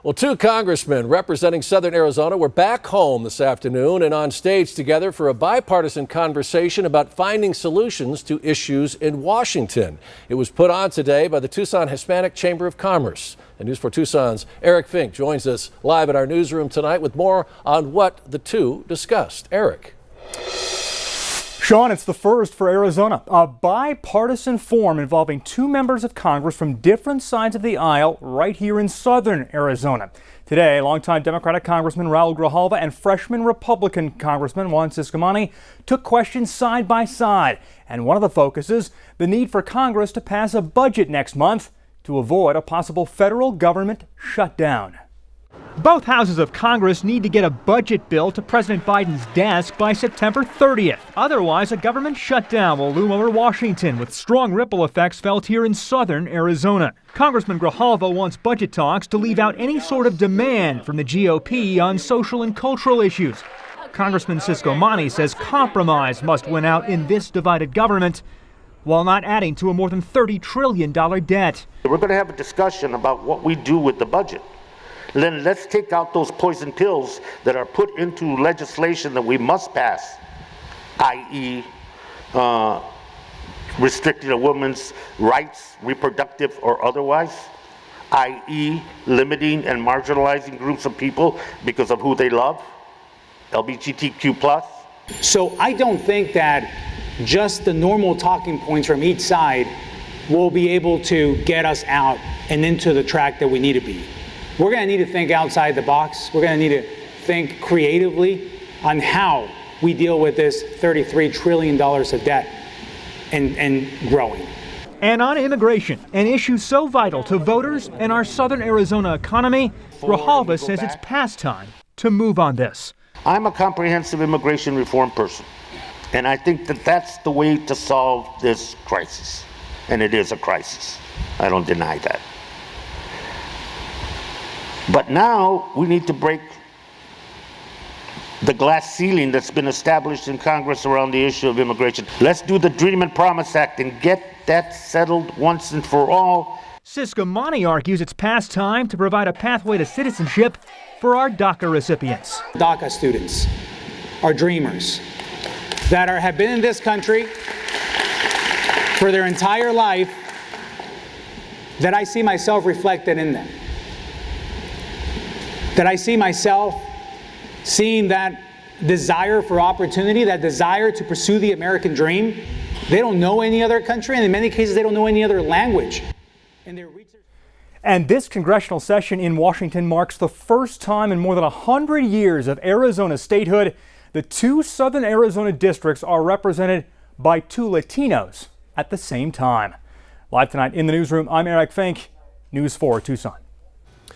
Well, two congressmen representing Southern Arizona were back home this afternoon and on stage together for a bipartisan conversation about finding solutions to issues in Washington. It was put on today by the Tucson Hispanic Chamber of Commerce. And News 4 Tucson's Eric Fink joins us live in our newsroom tonight with more on what the two discussed. Eric. Sean, it's the first for Arizona, a bipartisan forum involving two members of Congress from different sides of the aisle right here in Southern Arizona. Today, longtime Democratic Congressman Raul Grijalva and freshman Republican Congressman Juan Ciscomani took questions side by side. And one of the focuses, the need for Congress to pass a budget next month to avoid a possible federal government shutdown. Both houses of Congress need to get a budget bill to President Biden's desk by September 30th. Otherwise, a government shutdown will loom over Washington, with strong ripple effects felt here in Southern Arizona. Congressman Grijalva wants budget talks to leave out any sort of demand from the GOP on social and cultural issues. Congressman Ciscomani says compromise must win out in this divided government, while not adding to a more than $30 trillion debt. We're going to have a discussion about what we do with the budget. Then let's take out those poison pills that are put into legislation that we must pass, i.e. Restricting a woman's rights, reproductive or otherwise, i.e. limiting and marginalizing groups of people because of who they love, LGBTQ+. So I don't think that just the normal talking points from each side will be able to get us out and into the track that we need to be. We're going to need to think outside the box. We're going to need to think creatively on how we deal with this $33 trillion of debt and growing. And on immigration, an issue so vital to voters and our Southern Arizona economy, Grijalva says it's past time to move on this. I'm a comprehensive immigration reform person, and I think that that's the way to solve this crisis. And it is a crisis. I don't deny that. But now we need to break the glass ceiling that's been established in Congress around the issue of immigration. Let's do the Dream and Promise Act and get that settled once and for all. Ciscomani argues it's past time to provide a pathway to citizenship for our DACA recipients. DACA students are dreamers that have been in this country for their entire life, that I see myself reflected in them. That I see myself seeing that desire for opportunity, that desire to pursue the American dream. They don't know any other country, and in many cases they don't know any other language. And this congressional session in Washington marks the first time in more than 100 years of Arizona statehood the two Southern Arizona districts are represented by two Latinos at the same time. Live tonight in the newsroom, I'm Eric Fink, News 4 Tucson.